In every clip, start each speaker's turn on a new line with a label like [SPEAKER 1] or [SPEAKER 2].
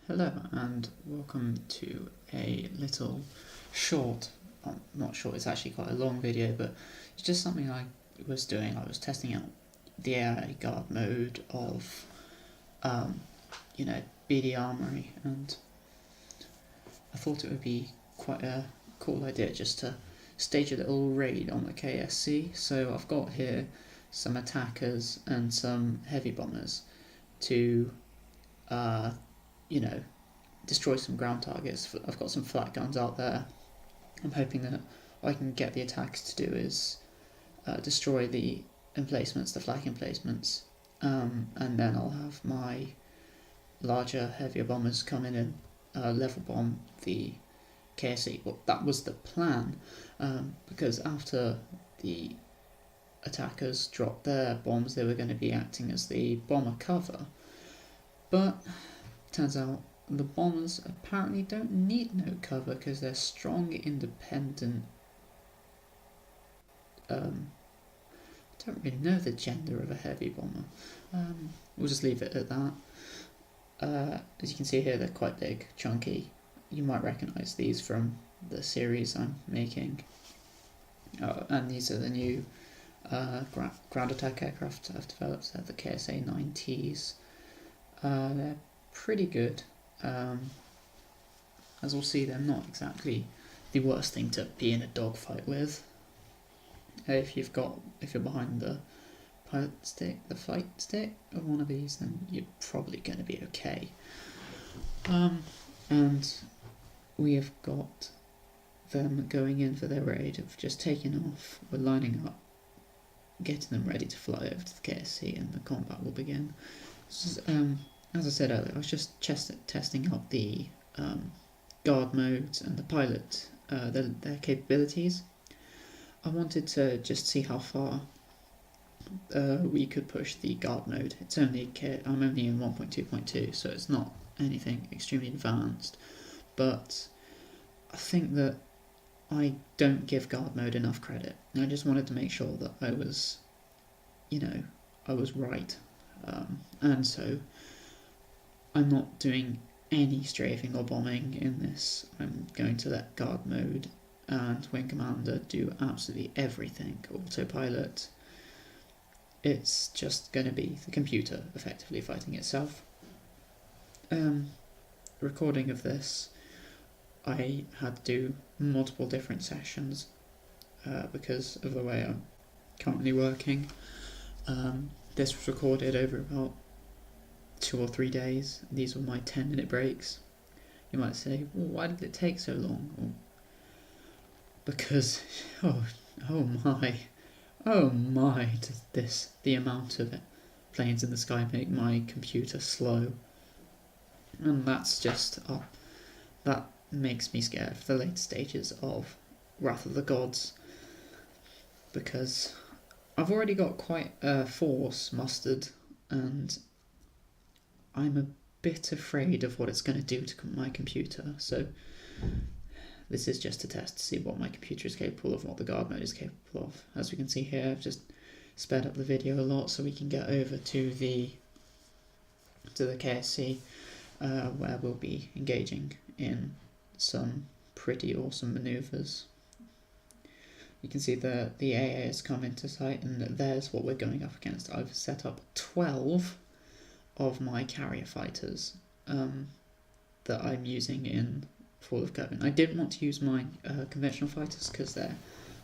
[SPEAKER 1] Hello and welcome to a little short, not short, it's actually quite a long video, but it's just something I was doing. I was testing out the AI guard mode of, BD Armory, and I thought it would be quite a cool idea just to stage a little raid on the KSC. So I've got here some attackers and some heavy bombers to destroy some ground targets. I've got some flat guns out there. I'm hoping that what I can get the attackers to do is destroy the emplacements, the flak emplacements, and then I'll have my larger, heavier bombers come in and level bomb the KSC. Well, that was the plan, because after the attackers dropped their bombs, they were going to be acting as the bomber cover. But turns out the bombers apparently don't need no cover because they're strong, independent. I don't really know the gender of a heavy bomber. We'll just leave it at that. As you can see here, they're quite big, chunky. You might recognise these from the series I'm making. And these are the new ground attack aircraft I've developed. They're the KSA 9Ts. They're pretty good. As we'll see, they're not exactly the worst thing to be in a dogfight with. If you're behind the pilot stick, the flight stick of one of these, then you're probably going to be okay. And we have got them going in for their raid of just taking off. We're lining up, getting them ready to fly over to the KSC, and the combat will begin. As I said earlier, I was just testing out the guard modes and the pilot, their capabilities. I wanted to just see how far we could push the guard mode. I'm only in 1.2.2, so it's not anything extremely advanced, but I think that I don't give guard mode enough credit, and I just wanted to make sure that I was right, and so I'm not doing any strafing or bombing in this. I'm going to let guard mode and Wing Commander do absolutely everything. Autopilot. It's just going to be the computer effectively fighting itself. Recording of this, I had to do multiple different sessions because of the way I'm currently working. This was recorded over about 2 or 3 days. These were my 10-minute breaks. You might say, well, why did it take so long? Well, because, oh my, does the amount of planes in the sky make my computer slow. And that's just, that makes me scared for the later stages of Wrath of the Gods, because I've already got quite a force mustered, and I'm a bit afraid of what it's going to do to my computer. So this is just a test to see what my computer is capable of, what the guard mode is capable of. As we can see here, I've just sped up the video a lot so we can get over to the KSC, where we'll be engaging in some pretty awesome manoeuvres. You can see the AA has come into sight, and there's what we're going up against. I've set up 12 of my carrier fighters that I'm using in Fall of Coven. I didn't want to use my conventional fighters because they're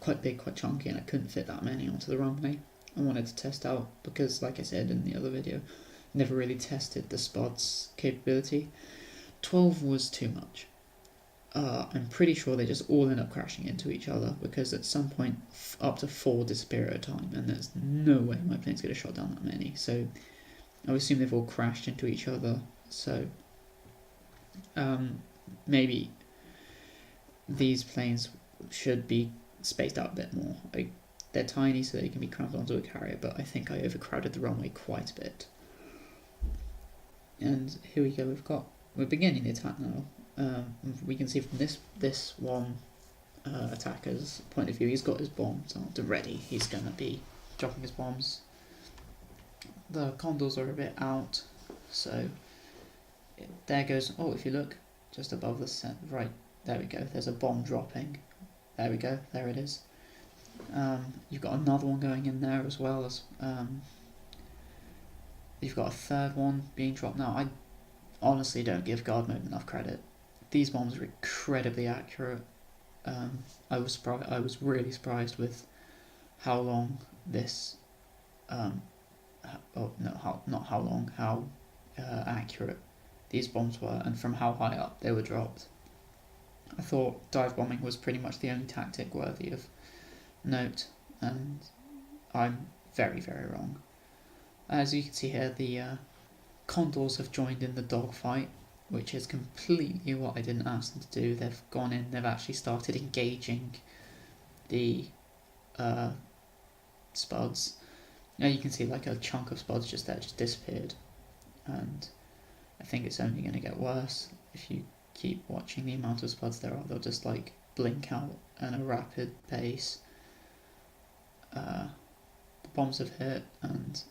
[SPEAKER 1] quite big, quite chunky, and I couldn't fit that many onto the runway. I wanted to test out because, like I said in the other video, never really tested the Spod's capability. 12 was too much. I'm pretty sure they just all end up crashing into each other, because at some point up to 4 disappear at a time, and there's no way my plane's going to shot down that many. So I would assume they've all crashed into each other. So maybe these planes should be spaced out a bit more. They're tiny, so they can be crammed onto a carrier, but I think I overcrowded the runway quite a bit. And here we go. We're beginning the attack now. We can see from this one attacker's point of view, he's got his bombs out ready. He's going to be dropping his bombs. The condors are a bit out, so there goes, oh, if you look just above the set, right, there we go, there's a bomb dropping. There we go, there it is. You've got another one going in there as well as, you've got a third one being dropped now. I honestly don't give guard mode enough credit. These bombs are incredibly accurate. I was really surprised with how long this, how accurate these bombs were, and from how high up they were dropped. I thought dive bombing was pretty much the only tactic worthy of note, and I'm very, very wrong. As you can see here, the Condors have joined in the dogfight, which is completely what I didn't ask them to do. They've gone in, they've actually started engaging the Spuds. Now you can see like a chunk of Spuds just there, just disappeared, and I think it's only going to get worse if you keep watching the amount of Spuds there are. They'll just like blink out at a rapid pace. The bombs have hit and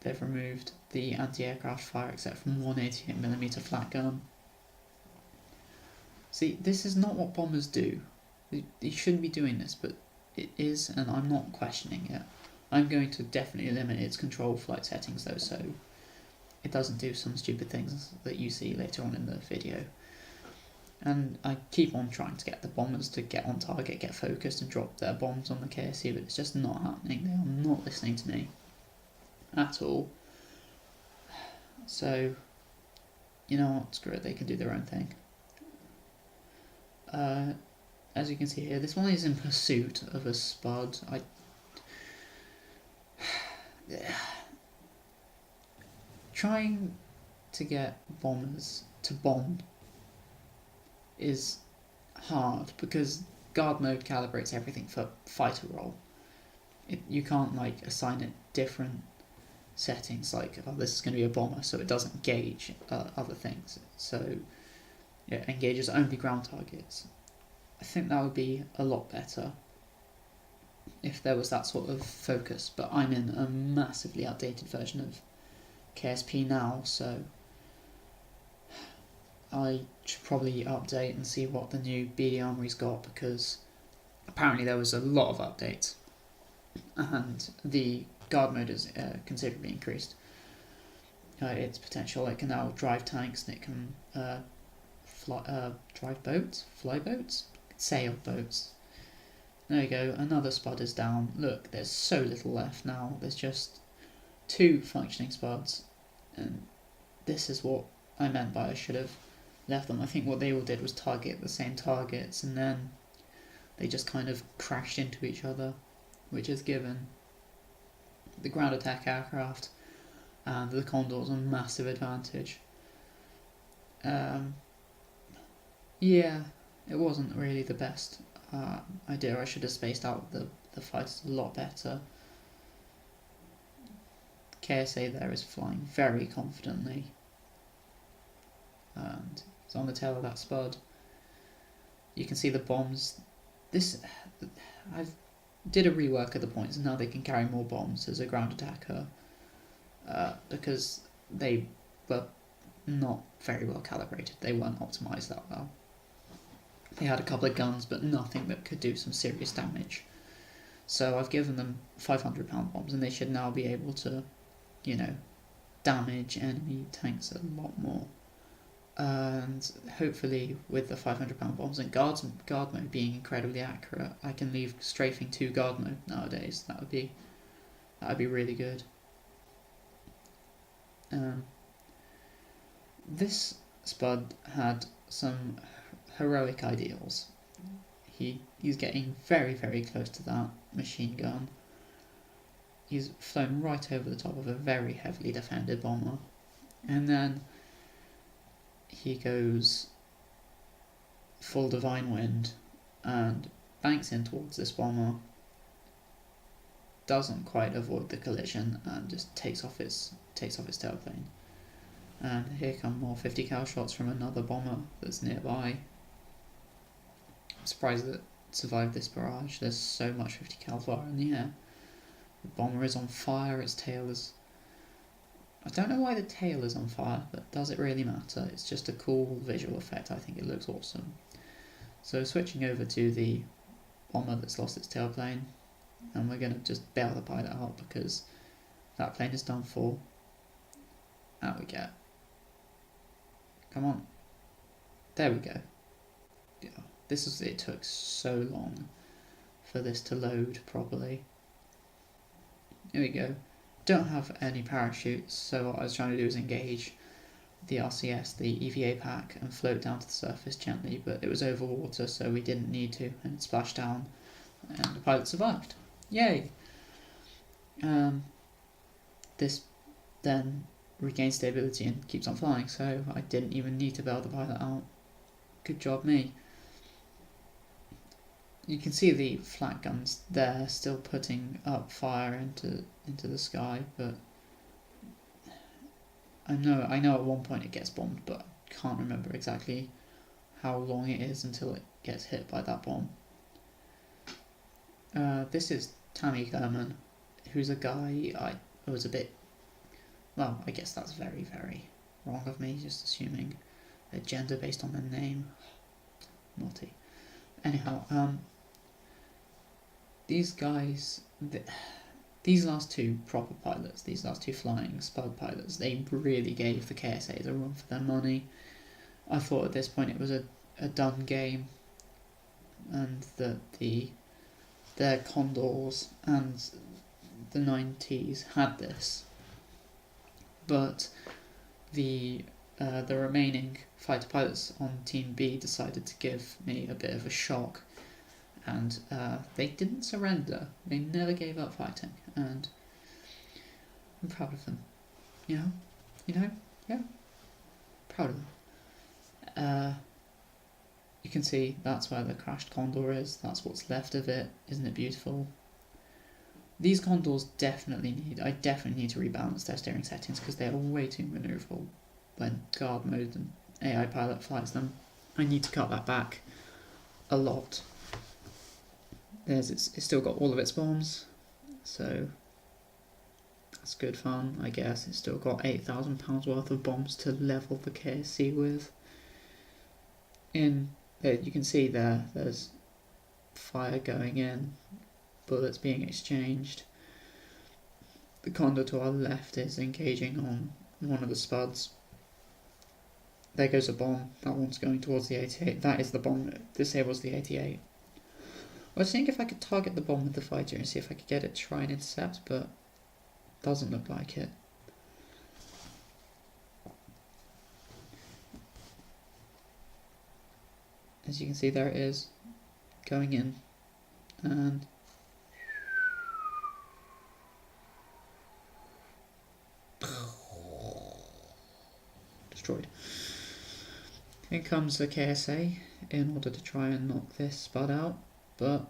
[SPEAKER 1] they've removed the anti-aircraft fire except from 188mm flat gun. See, this is not what bombers do. You shouldn't be doing this, but it is, and I'm not questioning it. I'm going to definitely limit its control flight settings though, so it doesn't do some stupid things that you see later on in the video. And I keep on trying to get the bombers to get on target, get focused and drop their bombs on the KSC, but it's just not happening. They are not listening to me at all. So, you know what, screw it, they can do their own thing. As you can see here, this one is in pursuit of a Spud. Trying to get bombers to bomb is hard because guard mode calibrates everything for fighter roll. You can't like assign it different settings, like, oh, this is going to be a bomber, so it doesn't engage other things. So it engages only ground targets. I think that would be a lot better if there was that sort of focus, but I'm in a massively outdated version of KSP now, so I should probably update and see what the new BD Armory's got, because apparently there was a lot of updates and the guard mode is considerably increased. Its potential, it can now drive tanks and it can drive boats, fly boats, sail boats. There you go, another Spud is down. Look, there's so little left now. There's just 2 functioning Spuds, and this is what I meant by I should have left them. I think what they all did was target the same targets, and then they just kind of crashed into each other, which has given the ground attack aircraft and the Condors a massive advantage. Yeah, it wasn't really the best idea. I should have spaced out the fighters a lot better. KSA there is flying very confidently, and it's on the tail of that Spud. You can see the bombs. I've did a rework of the points, and now they can carry more bombs as a ground attacker, because they were not very well calibrated. They weren't optimised that well. They had a couple of guns, but nothing that could do some serious damage. So I've given them 500-pound bombs, and they should now be able to, you know, damage enemy tanks a lot more. And hopefully with the 500-pound bombs and guard mode being incredibly accurate, I can leave strafing 2 guard mode nowadays. That would be really good. This Spud had some heroic ideals. He's getting very, very close to that machine gun. He's flown right over the top of a very heavily defended bomber, and then he goes full divine wind and banks in towards this bomber, doesn't quite avoid the collision and just takes off its tailplane. And here come more 50 cal shots from another bomber that's nearby. I'm surprised that it survived this barrage. There's so much 50 cal fire in the air. The bomber is on fire, its tail is I don't know why the tail is on fire, but does it really matter? It's just a cool visual effect. I think it looks awesome. So switching over to the bomber that's lost its tailplane, and we're going to just bail the pilot out because that plane is done for. Out we go. Come on. There we go. Yeah, it took so long for this to load properly. Here we go. Don't have any parachutes, so what I was trying to do is engage the RCS, the EVA pack, and float down to the surface gently, but it was over water, so we didn't need to, and it splashed down, and the pilot survived. Yay! This then regains stability and keeps on flying, so I didn't even need to bail the pilot out. Good job me. You can see the flak guns there still putting up fire into the sky, but I know at one point it gets bombed, but I can't remember exactly how long it is until it gets hit by that bomb. This is Tammy Kerman, who's a guy I was a bit, well, I guess that's very, very wrong of me, just assuming a gender based on their name. Naughty. Anyhow, these guys, these last two proper pilots, these last two flying spud pilots, they really gave the KSA the run for their money. I thought at this point it was a done game, and that their Condors and the 90s had this, but the remaining fighter pilots on Team B decided to give me a bit of a shock, and they didn't surrender. They never gave up fighting, and I'm proud of them. You know, yeah, proud of them. You can see that's where the crashed Condor is. That's what's left of it. Isn't it beautiful? These Condors I definitely need to rebalance their steering settings because they are way too manoeuvrable when guard mode and AI pilot flies them. I need to cut that back a lot. It's still got all of its bombs, so that's good fun, I guess. It's still got £8,000 worth of bombs to level the KSC with. You can see there's fire going in, bullets being exchanged. The Condor to our left is engaging on one of the spuds. There goes a bomb. That one's going towards the 88. That is the bomb that disables the 88. I was thinking if I could target the bomb with the fighter and see if I could get it to try and intercept, but doesn't look like it. As you can see, there it is, going in, and destroyed. Here comes the KSA in order to try and knock this spud out, but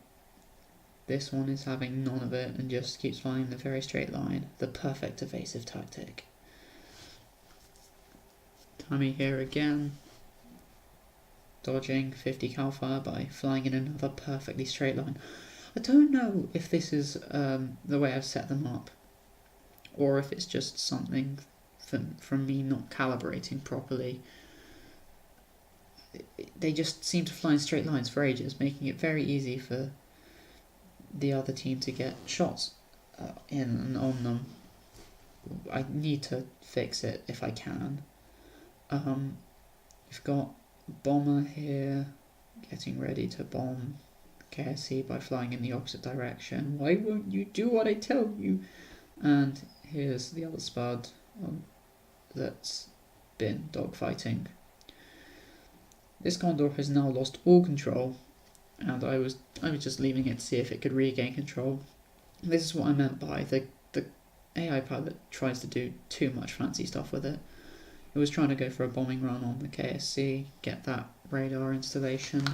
[SPEAKER 1] this one is having none of it and just keeps flying in a very straight line. The perfect evasive tactic. Tammy here again, dodging 50 cal fire by flying in another perfectly straight line. I don't know if this is the way I've set them up, or if it's just something from me not calibrating properly. They just seem to fly in straight lines for ages, making it very easy for the other team to get shots in and on them. I need to fix it if I can. We've got Bomber here getting ready to bomb KSC by flying in the opposite direction. Why won't you do what I tell you? And here's the other spud that's been dogfighting. This Condor has now lost all control, and I was just leaving it to see if it could regain control. This is what I meant by the AI pilot tries to do too much fancy stuff with it. It was trying to go for a bombing run on the KSC, get that radar installation,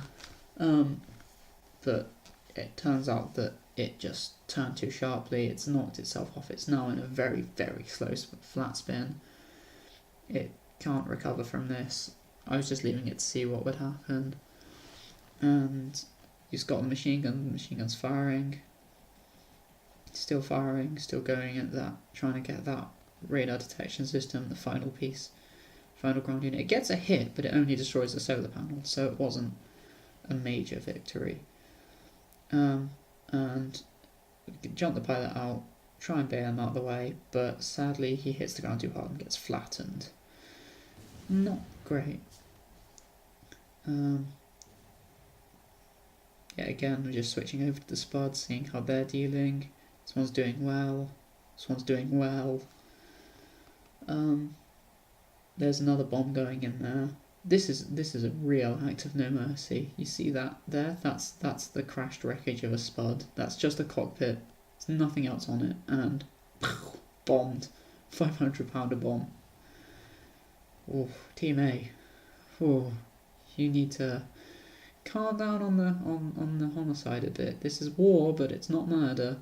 [SPEAKER 1] but it turns out that it just turned too sharply. It's knocked itself off. It's now in a very, very slow flat spin. It can't recover from this. I was just leaving it to see what would happen, and you've got the machine gun's firing, still going at that, trying to get that radar detection system, the final piece, final ground unit. It gets a hit, but it only destroys the solar panel, so it wasn't a major victory. And we can jump the pilot out, try and bail him out of the way, but sadly he hits the ground too hard and gets flattened. Not great. Yeah, again, we're just switching over to the spuds, seeing how they're dealing. This one's doing well. This one's doing well. There's another bomb going in there. This is a real act of no mercy. You see that there? That's the crashed wreckage of a spud. That's just a cockpit. There's nothing else on it, and bombed. 500-pounder bomb. Oh, Team A. Oh, you need to calm down on the homicide a bit. This is war, but it's not murder.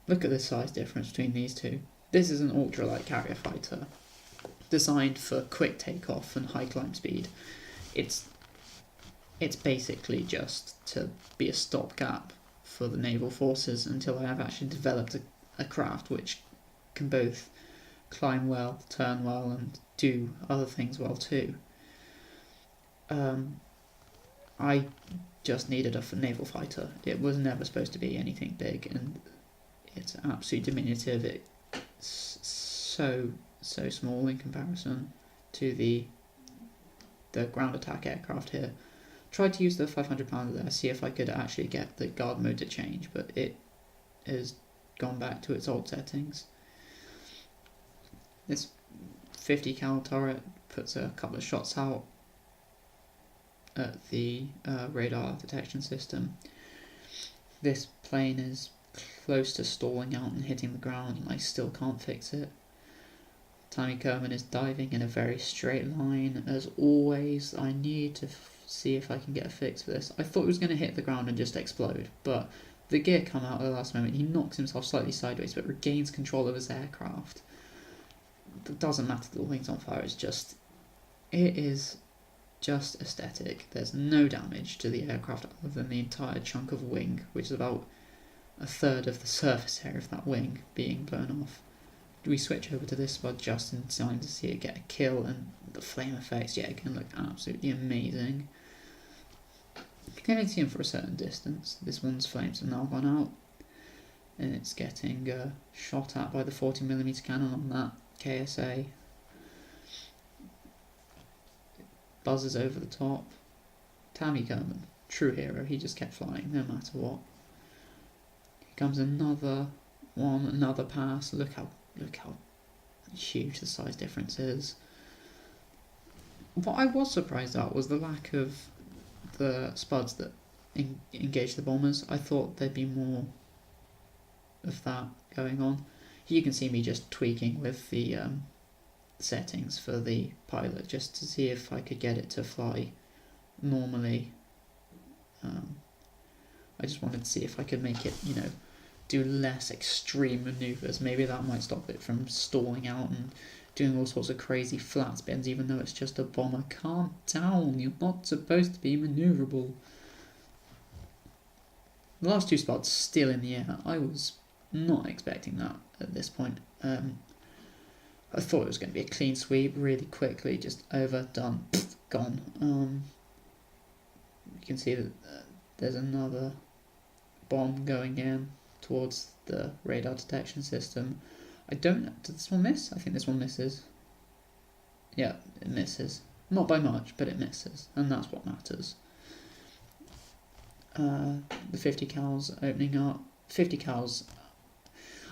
[SPEAKER 1] Look at the size difference between these two. This is an ultralight carrier fighter, designed for quick takeoff and high climb speed. It's basically just to be a stopgap for the naval forces until I have actually developed a craft which can both climb well, turn well, and do other things well too. I just needed a naval fighter. It was never supposed to be anything big, and it's absolutely diminutive. It's so small in comparison to the ground attack aircraft here. Tried to use the 500-pounder there, see if I could actually get the guard mode to change, but it has gone back to its old settings. This 50 cal turret puts a couple of shots out at the radar detection system. This plane is close to stalling out and hitting the ground, and I still can't fix it. Tammy Kerman is diving in a very straight line. As always, I need to see if I can get a fix for this. I thought it was going to hit the ground and just explode, but the gear come out at the last moment. He knocks himself slightly sideways, but regains control of his aircraft. It doesn't matter that the wing's on fire, it is just aesthetic. There's no damage to the aircraft other than the entire chunk of wing, which is about a third of the surface area of that wing being blown off. We switch over to this spot just in time to see it get a kill, and the flame effects yet again look absolutely amazing. You can only see them for a certain distance. This one's flames have now gone out, and it's getting shot at by the 40mm cannon on that KSA. It buzzes over the top. Tammy Kerman, true hero, he just kept flying no matter what. Here comes another one, another pass. Look how huge the size difference is. What I was surprised at was the lack of the spuds that engage the bombers. I thought there'd be more of that going on. You can see me just tweaking with the settings for the pilot just to see if I could get it to fly normally. I just wanted to see if I could make it, do less extreme maneuvers. Maybe that might stop it from stalling out and doing all sorts of crazy flat spins, even though it's just a bomber. Calm down, you're not supposed to be manoeuvrable. The last two spots still in the air. I was not expecting that at this point. I thought it was going to be a clean sweep really quickly, just over, done, gone. You can see that there's another bomb going in towards the radar detection system. I don't know, did this one miss? I think this one misses. Yeah, it misses. Not by much, but it misses, and that's what matters. The 50 cals opening up. 50 cals,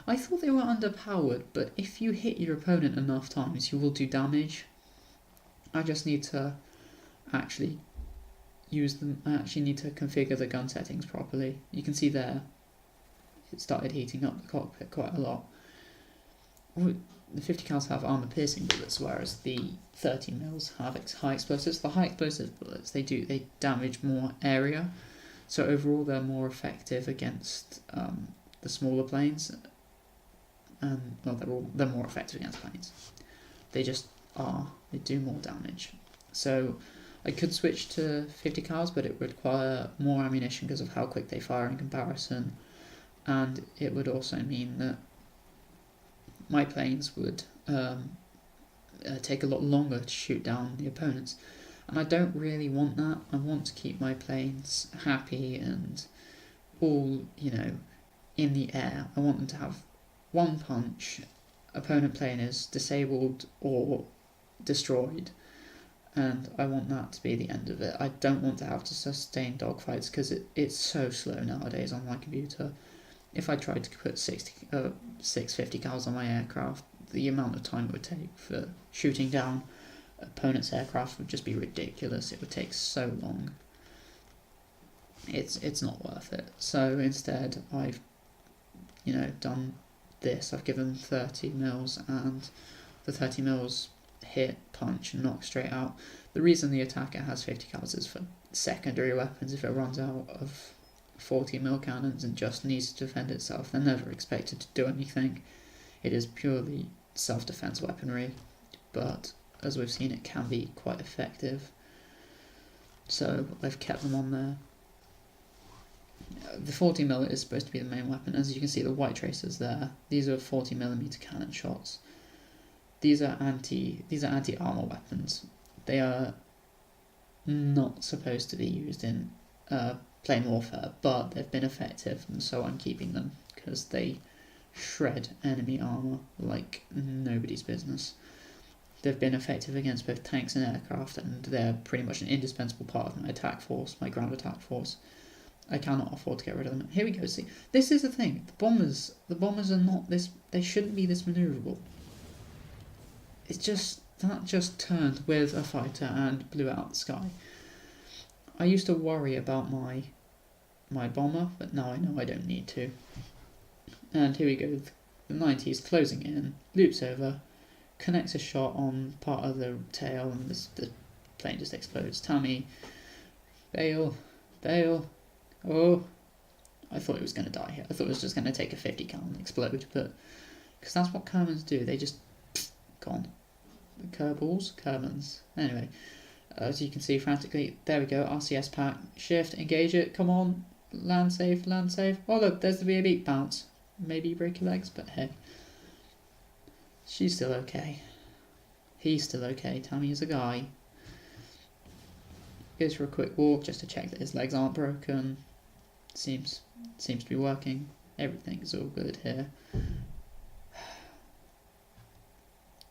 [SPEAKER 1] I thought they were underpowered, but if you hit your opponent enough times, you will do damage. I just need to actually use them. I actually need to configure the gun settings properly. You can see there, it started heating up the cockpit quite a lot. The 50 cals have armor-piercing bullets, whereas the 30 mils have high explosives. The high explosive bullets, they damage more area, so overall they're more effective against the smaller planes. They're more effective against planes. They just are. They do more damage. So I could switch to 50 cals, but it would require more ammunition because of how quick they fire in comparison, and it would also mean that my planes would take a lot longer to shoot down the opponents. And I don't really want that. I want to keep my planes happy and all, in the air. I want them to have one punch, opponent plane is disabled or destroyed, and I want that to be the end of it. I don't want to have to sustain dogfights because it's so slow nowadays on my computer. If I tried to put 650 cals on my aircraft, the amount of time it would take for shooting down opponent's aircraft would just be ridiculous. It would take so long. It's not worth it. So instead, I've done this. I've given 30 mils, and the 30 mils hit, punch, and knock straight out. The reason the attacker has 50 cals is for secondary weapons. If it runs out of 40 mil cannons and just needs to defend itself, they're never expected to do anything. It is purely self-defense weaponry, but as we've seen, it can be quite effective. So I've kept them on there. The 40mm is supposed to be the main weapon. As you can see, the white tracers there, these are 40mm cannon shots. These are anti-armor weapons. They are not supposed to be used in plain warfare, but they've been effective, and so I'm keeping them because they shred enemy armor like nobody's business. They've been effective against both tanks and aircraft, and they're pretty much an indispensable part of my attack force, my ground attack force. I cannot afford to get rid of them. Here we go. See, this is the thing. The bombers are not this. They shouldn't be this maneuverable. It's just that just turned with a fighter and blew out the sky. I used to worry about my bomber, but now I know I don't need to. And here we go. The 90s closing in, loops over, connects a shot on part of the tail, and the plane just explodes. Tammy, bail. Oh, I thought it was going to die here. I thought it was just going to take a 50 cal and explode, but because that's what Kermans do. They just gone. Kermans. Anyway, as you can see frantically, there we go. RCS pack, shift, engage it. Come on, land safe. Oh look, there's the BAB bounce. Maybe you break your legs, but hey, she's still okay. He's still okay. Tammy is a guy. Goes for a quick walk just to check that his legs aren't broken. Seems to be working. Everything's all good here.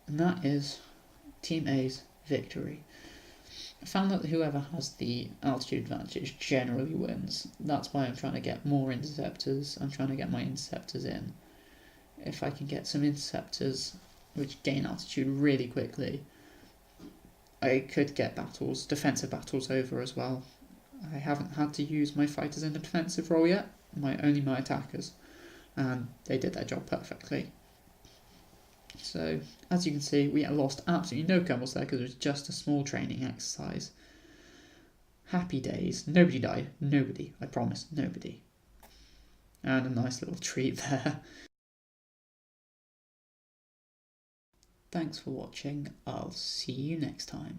[SPEAKER 1] And that is Team A's victory. I found that whoever has the altitude advantage generally wins. That's why I'm trying to get more interceptors. I'm trying to get my interceptors in. If I can get some interceptors which gain altitude really quickly, I could get defensive battles over as well. I haven't had to use my fighters in a defensive role yet, only my attackers, and they did their job perfectly. So, as you can see, we lost absolutely no Kermals there because it was just a small training exercise. Happy days. Nobody died. Nobody. I promise. Nobody. And a nice little treat there. Thanks for watching. I'll see you next time.